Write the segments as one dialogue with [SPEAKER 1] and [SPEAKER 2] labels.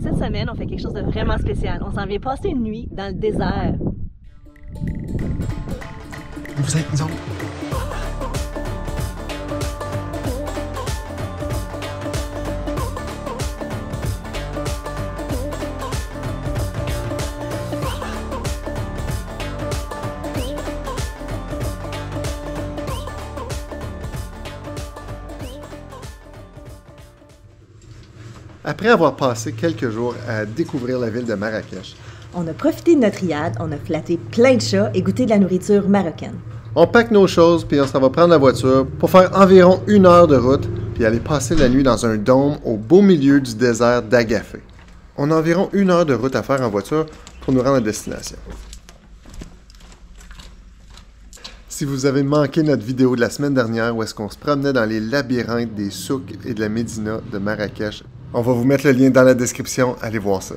[SPEAKER 1] Cette semaine, on fait quelque chose de vraiment spécial. On s'en vient passer une nuit dans le désert.
[SPEAKER 2] Vous êtes nous autres. Après avoir passé quelques jours à découvrir la ville de Marrakech,
[SPEAKER 1] On a profité de notre riad, on a flatté plein de chats et goûté de la nourriture marocaine.
[SPEAKER 2] on pack nos choses puis on s'en va prendre la voiture pour faire environ 1 heure de route puis aller passer la nuit dans un dôme au beau milieu du désert d'Agafé. On a environ 1 heure de route à faire en voiture pour nous rendre à destination. Si vous avez manqué notre vidéo de la semaine dernière où est-ce qu'on se promenait dans les labyrinthes des souks et de la médina de Marrakech, on va vous mettre le lien dans la description, allez voir ça.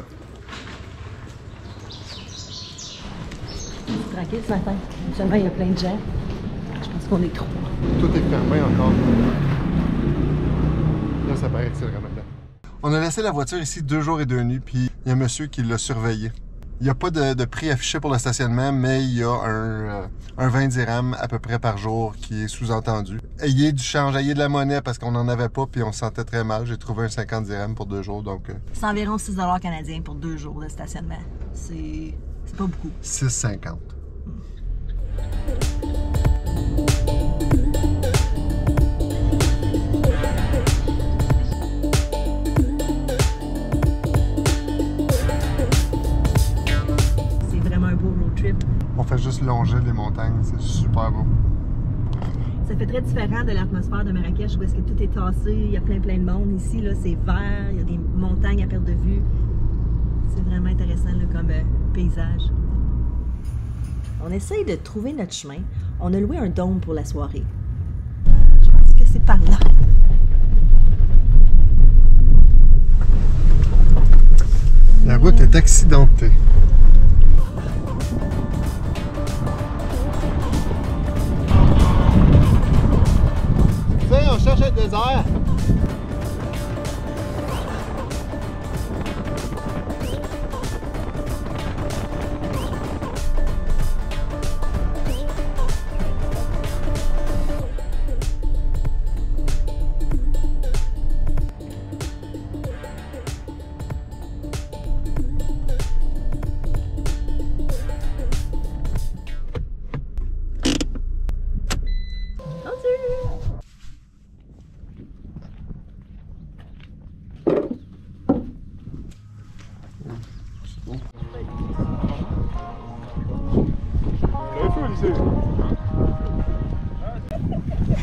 [SPEAKER 1] Tranquille ce matin. Seulement, il y a plein de gens. Je pense qu'on est trop.
[SPEAKER 2] Tout est fermé encore. Là, ça paraît que c'est le ramadan. On a laissé la voiture ici 2 jours et 2 nuits, puis il y a un monsieur qui l'a surveillé. Il n'y a pas de prix affiché pour le stationnement, mais il y a un 20 dirhams à peu près par jour qui est sous-entendu. Ayez du change, ayez de la monnaie parce qu'on n'en avait pas, puis on se sentait très mal. J'ai trouvé un 50 dirhams pour 2 jours, donc...
[SPEAKER 1] C'est environ 6 $ canadiens pour 2 jours de stationnement. C'est pas beaucoup.
[SPEAKER 2] 6,50. On fait juste longer les montagnes, c'est super beau.
[SPEAKER 1] Ça fait très différent de l'atmosphère de Marrakech où est-ce que tout est tassé, il y a plein de monde. Ici, là, c'est vert, il y a des montagnes à perte de vue. C'est vraiment intéressant là, comme paysage. On essaye de trouver notre chemin. On a loué un dôme pour la soirée. Je pense que c'est par là.
[SPEAKER 2] La route est accidentée. On cherche un désert.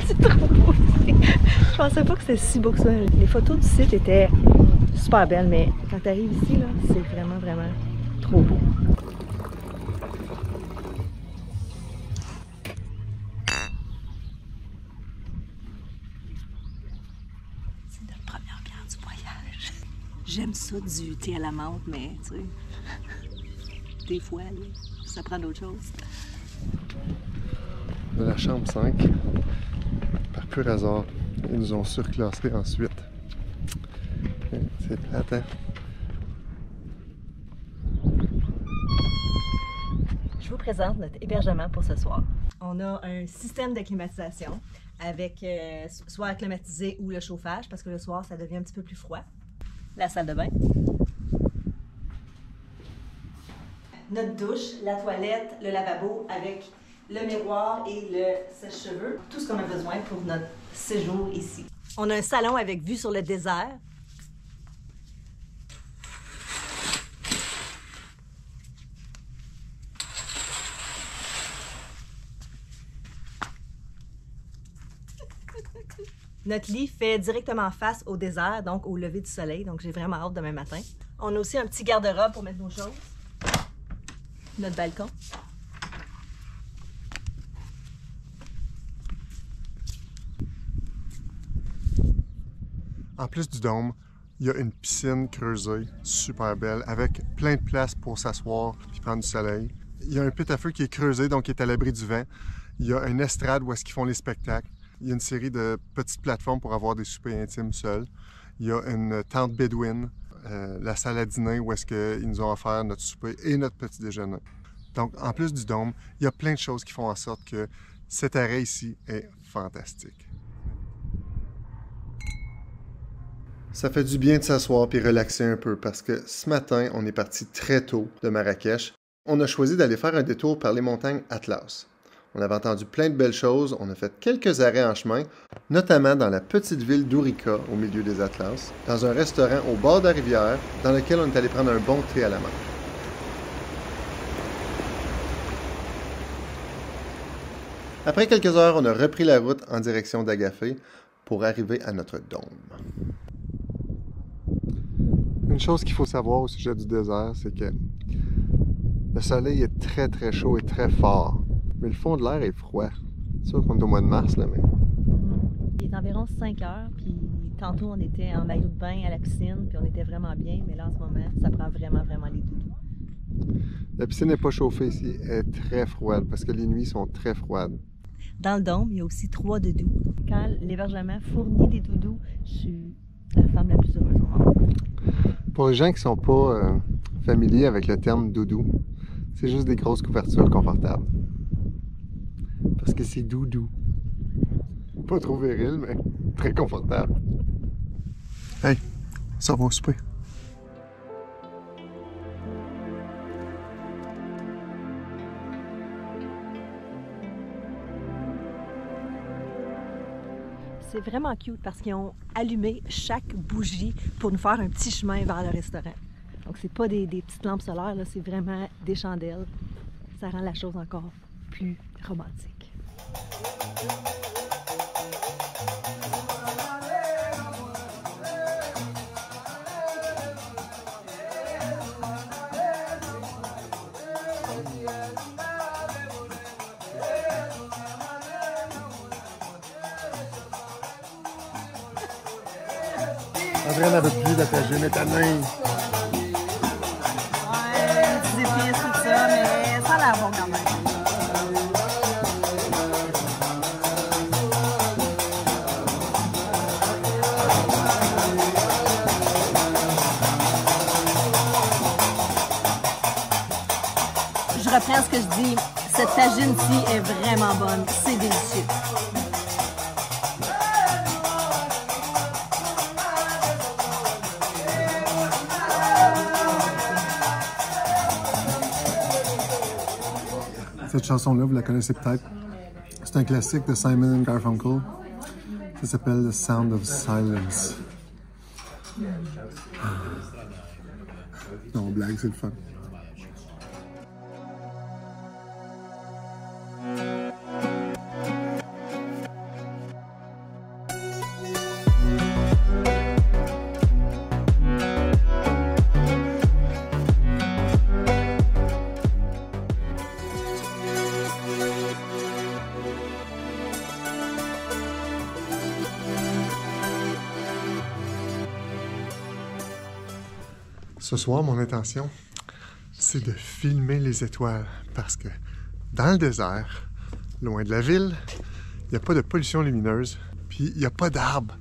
[SPEAKER 1] C'est trop beau. Je pensais pas que c'était si beau que ça. Les photos du site étaient super belles, mais quand tu arrives ici, là, c'est vraiment trop beau. C'est notre première bière du voyage. J'aime ça du thé à la menthe, mais tu sais, des fois, là, ça prend d'autres choses.
[SPEAKER 2] De la chambre 5, par pur hasard, ils nous ont surclassé ensuite. C'est plate, hein?
[SPEAKER 1] Je vous présente notre hébergement pour ce soir. On a un système de climatisation avec soit climatisé ou le chauffage parce que le soir, ça devient un petit peu plus froid. La salle de bain. Notre douche, la toilette, le lavabo avec le miroir et le sèche-cheveux. Tout ce qu'on a besoin pour notre séjour ici. On a un salon avec vue sur le désert. Notre lit fait directement face au désert, donc au lever du soleil. Donc j'ai vraiment hâte demain matin. On a aussi un petit garde-robe pour mettre nos choses. Notre balcon.
[SPEAKER 2] En plus du dôme, il y a une piscine creusée, super belle, avec plein de places pour s'asseoir et prendre du soleil. Il y a un pit à feu qui est creusé, donc qui est à l'abri du vent. Il y a une estrade où est-ce qu'ils font les spectacles. Il y a une série de petites plateformes pour avoir des soupers intimes seuls. Il y a une tente bédouine. la salle à dîner où est-ce qu'ils nous ont offert notre souper et notre petit déjeuner. Donc, en plus du dôme, il y a plein de choses qui font en sorte que cet arrêt ici est fantastique. Ça fait du bien de s'asseoir puis relaxer un peu parce que ce matin, on est parti très tôt de Marrakech. On a choisi d'aller faire un détour par les montagnes Atlas. On avait entendu plein de belles choses, on a fait quelques arrêts en chemin, notamment dans la petite ville d'Ourika, au milieu des Atlas, dans un restaurant au bord de la rivière, dans lequel on est allé prendre un bon thé à la menthe. Après quelques heures, on a repris la route en direction d'Agafé pour arriver à notre dôme. Une chose qu'il faut savoir au sujet du désert, c'est que le soleil est très très chaud et très fort, mais le fond de l'air est froid. C'est sûr qu'on est au mois de mars, là, mais...
[SPEAKER 1] Il est environ 5 heures, puis tantôt on était en maillot de bain à la piscine, puis on était vraiment bien, mais là en ce moment, ça prend vraiment les doudous.
[SPEAKER 2] La piscine n'est pas chauffée ici, elle est très froide parce que les nuits sont très froides.
[SPEAKER 1] Dans le dôme, il y a aussi 3 doudous. Quand l'hébergement fournit des doudous, je suis la femme la plus heureuse au monde.
[SPEAKER 2] Pour les gens qui ne sont pas familiers avec le terme doudou, c'est juste des grosses couvertures confortables. Parce que c'est doudou. Pas trop viril, mais très confortable. Hey, ça va au souper.
[SPEAKER 1] C'est vraiment cute parce qu'ils ont allumé chaque bougie pour nous faire un petit chemin vers le restaurant. Donc c'est pas des petites lampes solaires, c'est vraiment des chandelles. Ça rend la chose encore plus romantique.
[SPEAKER 2] André n'avait plus de tagine étonnée.
[SPEAKER 1] Ouais, des épices, tout ça, mais ça a l'air bon quand même. Je reprends ce que je dis. Cette tagine-ci est vraiment bonne. C'est délicieux.
[SPEAKER 2] Cette chanson-là, vous la connaissez peut-être. C'est un classique de Simon & Garfunkel. Ça s'appelle The Sound of Silence. Non, blague, c'est le fun. Ce soir, mon intention, c'est de filmer les étoiles parce que dans le désert, loin de la ville, il n'y a pas de pollution lumineuse, puis il n'y a pas d'arbres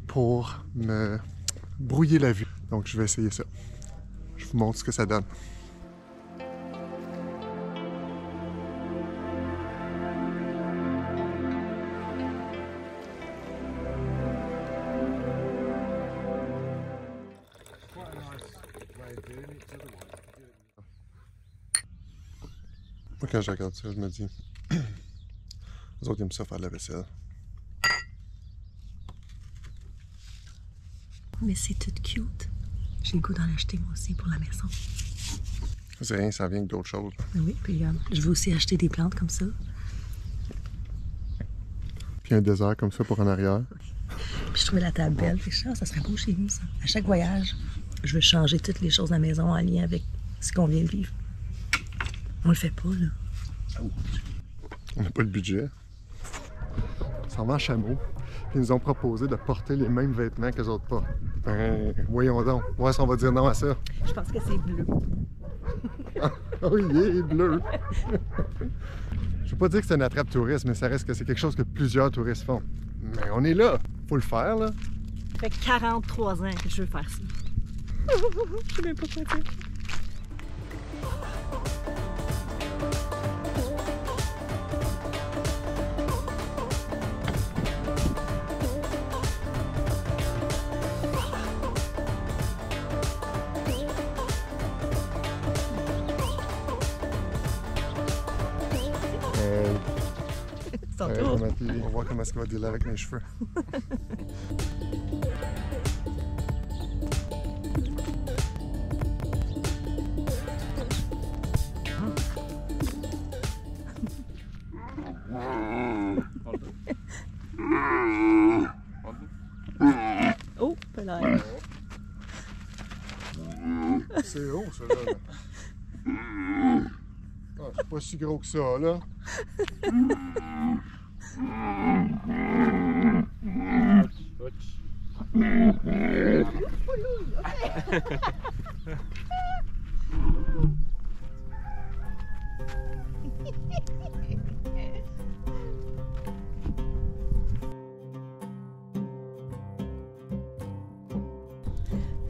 [SPEAKER 2] pour me brouiller la vue. Donc je vais essayer ça. Je vous montre ce que ça donne. Moi, quand je regarde ça, je me dis, les autres aiment ça faire de la vaisselle.
[SPEAKER 1] Mais c'est tout cute. J'ai le goût d'en acheter moi aussi pour la maison.
[SPEAKER 2] C'est rien, ça vient d'autres choses.
[SPEAKER 1] Oui, puis je veux aussi acheter des plantes comme ça.
[SPEAKER 2] Puis un désert comme ça pour en arrière.
[SPEAKER 1] Puis je trouvais la table belle. Puis ça serait beau chez nous, ça. À chaque voyage, je veux changer toutes les choses à la maison en lien avec ce qu'on vient de vivre. On le fait pas, là.
[SPEAKER 2] On n'a pas le budget. On s'en va en chameau. Ils nous ont proposé de porter les mêmes vêtements que les autres pas. Ben, voyons donc. Voir si on va dire non à ça.
[SPEAKER 1] Je pense que c'est bleu.
[SPEAKER 2] Oh, il est bleu! Je veux pas dire que c'est une attrape touriste, mais ça reste que c'est quelque chose que plusieurs touristes font. Mais on est là. Faut le faire, là.
[SPEAKER 1] Ça fait 43 ans que je veux faire ça. Je sais même pas quoi dire.
[SPEAKER 2] On va voir comment est-ce qu'il va dealer avec mes cheveux.
[SPEAKER 1] Oh, pas l'air.
[SPEAKER 2] C'est haut, ça, là. Ah, c'est pas si gros que ça, là.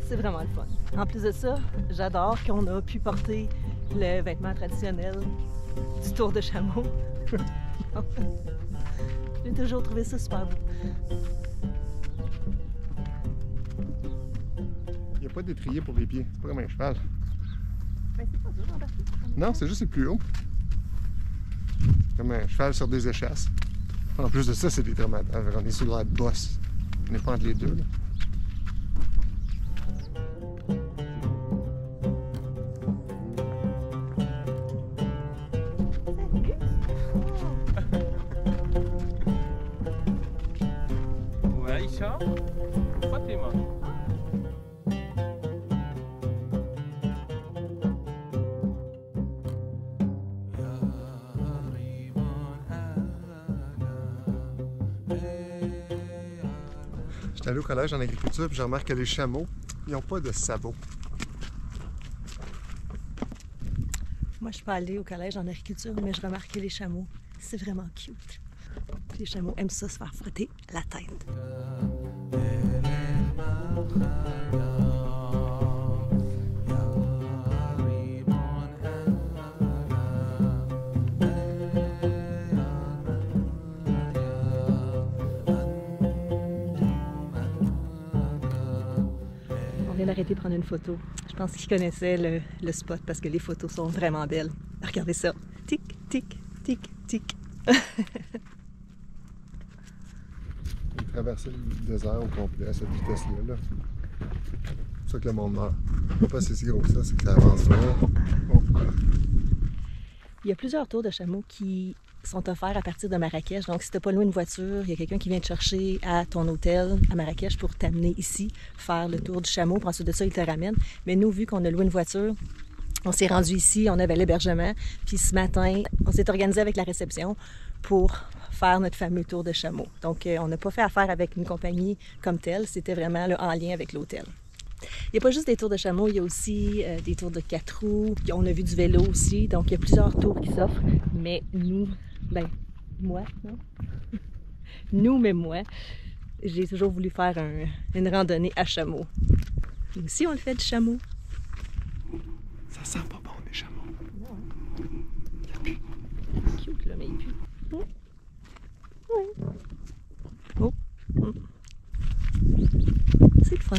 [SPEAKER 1] C'est vraiment le fun. En plus de ça, j'adore qu'on a pu porter le vêtement traditionnel du tour de chameau. J'ai toujours trouvé ça super beau.
[SPEAKER 2] Il n'y a pas d'étrier pour les pieds. C'est pas comme un cheval.
[SPEAKER 1] Mais c'est pas dur d'embarquer.
[SPEAKER 2] Non, c'est juste c'est plus haut. Comme un cheval sur des échasses. En plus de ça, c'est des traumatismes. On est sur la bosse. On n'est pas entre les deux, là.
[SPEAKER 3] وعيشة وفاطمة.
[SPEAKER 2] J'étais allé au collège en agriculture puis j'ai remarqué que les chameaux, ils n'ont pas de sabots.
[SPEAKER 1] Moi, je suis pas allée au collège en agriculture, mais je remarquais les chameaux. C'est vraiment cute. Les chameaux aiment ça, se faire frotter la tête. On vient d'arrêter de prendre une photo. Je pense qu'ils connaissaient le spot parce que les photos sont vraiment belles. Regardez ça. Tic, tic, tic, tic.
[SPEAKER 2] Ils traversaient le désert au complet à cette vitesse-là. Là. C'est pour ça que le monde meurt. Pas parce que c'est si gros que ça, c'est que ça avance vraiment. Bon.
[SPEAKER 1] Il y a plusieurs tours de chameau qui sont offerts à partir de Marrakech. Donc, si tu n'as pas loin une voiture, il y a quelqu'un qui vient te chercher à ton hôtel à Marrakech pour t'amener ici, faire le tour du chameau. Puis ensuite de ça, il te ramène. Mais nous, vu qu'on a loué une voiture, on s'est rendu ici, on avait l'hébergement. Puis ce matin, on s'est organisé avec la réception pour faire notre fameux tour de chameau. Donc, on n'a pas fait affaire avec une compagnie comme telle. C'était vraiment là, en lien avec l'hôtel. Il n'y a pas juste des tours de chameau, il y a aussi des tours de 4 roues. On a vu du vélo aussi, donc il y a plusieurs tours qui s'offrent. Mais nous, moi, non? Nous, mais moi, j'ai toujours voulu faire une randonnée à chameau. Nous aussi, on le fait du chameau.
[SPEAKER 2] Ça sent pas bon, les chameaux.
[SPEAKER 1] Non. Cute, là, mais il pue. Oh. Oui. Oh. Oh. C'est le fun.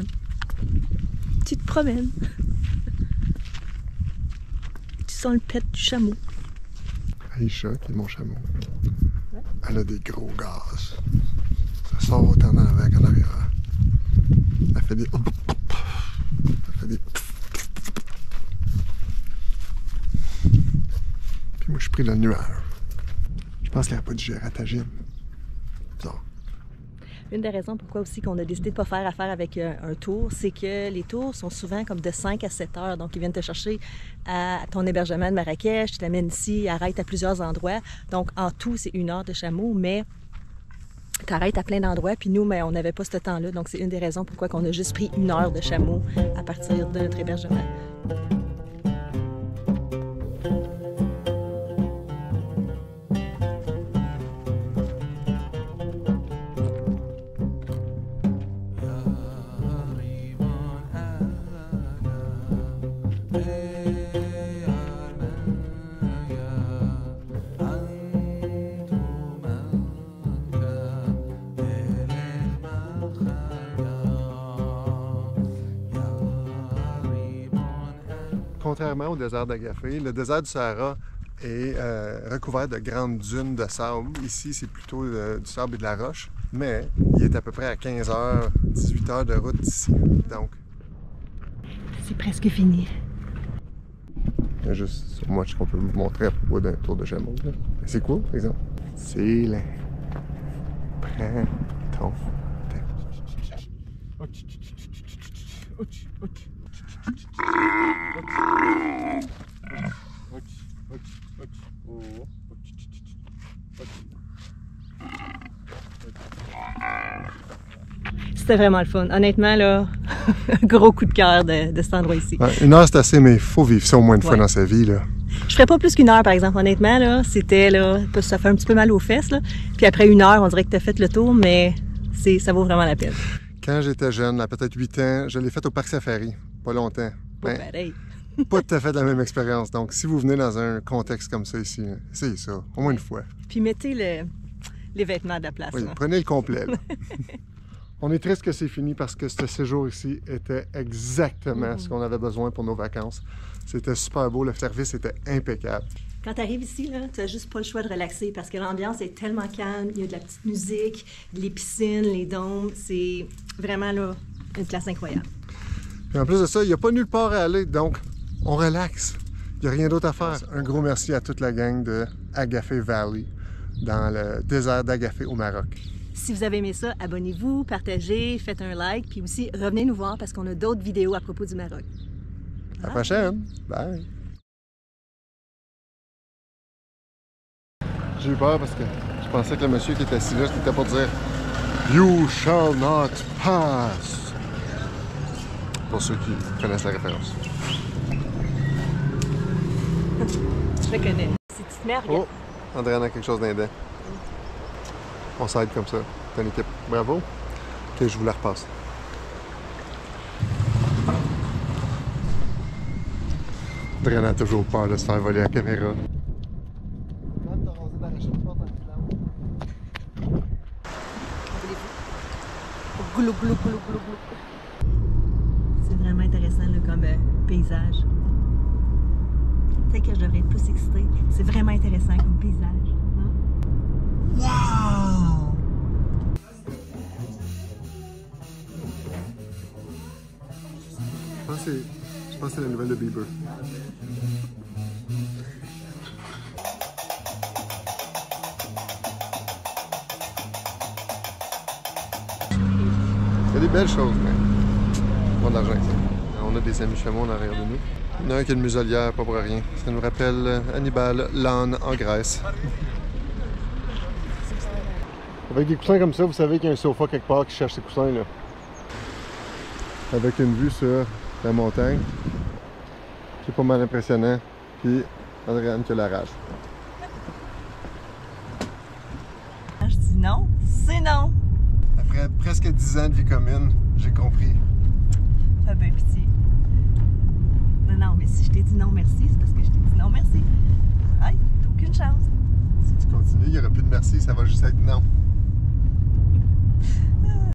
[SPEAKER 1] Tu te promènes. Tu sens le pet du chameau.
[SPEAKER 2] Aïcha, qui est mon chameau, elle a des gros gaz. Ça sort autant en avant qu'en arrière. Elle fait des... Elle fait des... Puis moi, je suis pris dans le nuage. Je pense qu'elle n'a pas de gératagine. Bizarre.
[SPEAKER 1] Une des raisons pourquoi aussi qu'on a décidé de ne pas faire affaire avec un tour, c'est que les tours sont souvent comme de 5 à 7 heures. Donc, ils viennent te chercher à ton hébergement de Marrakech, tu t'amènent ici, arrêtent à plusieurs endroits. Donc, en tout, c'est 1 heure de chameau, mais tu arrêtes à plein d'endroits. Puis nous, mais on n'avait pas ce temps-là. Donc, c'est une des raisons pourquoi on a juste pris 1 heure de chameau à partir de notre hébergement.
[SPEAKER 2] contrairement au désert d'Agafé, le désert du Sahara est recouvert de grandes dunes de sable. Ici, c'est plutôt du sable et de la roche, mais il est à peu près à 15 heures, 18 heures de route d'ici. Donc,
[SPEAKER 1] c'est presque fini.
[SPEAKER 2] il y a juste sur moi qu'on peut vous montrer à propos d'un tour de chameau. C'est cool, par exemple. C'est là. Prends ton temps.
[SPEAKER 1] C'était vraiment le fun. Honnêtement, là, gros coup de cœur de cet endroit ici.
[SPEAKER 2] Ouais, 1 heure, c'est assez, mais il faut vivre ça au moins une fois dans sa vie, là.
[SPEAKER 1] Je ferais pas plus qu'1 heure, par exemple. Honnêtement, là, c'était, là, ça fait un petit peu mal aux fesses, là. Puis après 1 heure, on dirait que t'as fait le tour, mais ça vaut vraiment la peine.
[SPEAKER 2] Quand j'étais jeune, à peut-être 8 ans, je l'ai fait au Parc Safari. Pas longtemps.
[SPEAKER 1] Pas pareil.
[SPEAKER 2] Pas tout à fait la même expérience. Donc, si vous venez dans un contexte comme ça ici, essayez ça, au moins une fois.
[SPEAKER 1] Puis mettez les vêtements de la place.
[SPEAKER 2] Oui,
[SPEAKER 1] là.
[SPEAKER 2] prenez le complet. Là. On est triste que c'est fini parce que ce séjour ici était exactement ce qu'on avait besoin pour nos vacances. C'était super beau, le service était impeccable.
[SPEAKER 1] Quand tu arrives ici, tu n'as juste pas le choix de relaxer parce que l'ambiance est tellement calme. Il y a de la petite musique, les piscines, les dômes. C'est vraiment là, une place incroyable.
[SPEAKER 2] Et en plus de ça, il n'y a pas nulle part à aller, donc on relaxe. Il n'y a rien d'autre à faire. Un gros merci à toute la gang de Agafé Valley dans le désert d'Agafé au Maroc.
[SPEAKER 1] Si vous avez aimé ça, abonnez-vous, partagez, faites un like, puis aussi revenez nous voir parce qu'on a d'autres vidéos à propos du Maroc.
[SPEAKER 2] À la prochaine! Bye! J'ai eu peur parce que je pensais que le monsieur qui était assis là, c'était pour dire « You shall not pass ». Pour ceux qui connaissent la référence.
[SPEAKER 1] Je le connais. C'est petite mère, regarde.
[SPEAKER 2] Oh! Andréane a quelque chose dans les dents. On s'aide comme ça. C'est une équipe. Bravo. Ok, je vous la repasse. Andréane a toujours peur de se faire voler la caméra.
[SPEAKER 1] Goulou, goulou, goulou, goulou, goulou. C'est vraiment intéressant là, comme paysage. Peut-être que je devrais être plus excitée. C'est vraiment intéressant comme paysage. Wow!
[SPEAKER 2] Je pense que c'est la nouvelle de Bieber. Il y a des belles choses, mais pas d'argent que ça. On a des amis chameaux en arrière de nous. Il y en a un qui a une muselière, pas pour rien. Ça nous rappelle Hannibal, l'âne en Grèce. Avec des coussins comme ça, vous savez qu'il y a un sofa quelque part qui cherche ces coussins-là. Avec une vue sur la montagne. C'est pas mal impressionnant. Puis Andréane qui a la rage.
[SPEAKER 1] Je dis non, c'est non.
[SPEAKER 2] Après presque 10 ans de vie commune, j'ai compris.
[SPEAKER 1] Fais bien pitié. Non, mais si je t'ai dit non merci, c'est parce que je t'ai dit non merci. Hey, t'as aucune chance.
[SPEAKER 2] Si tu continues, il n'y aura plus de merci, ça va juste être non.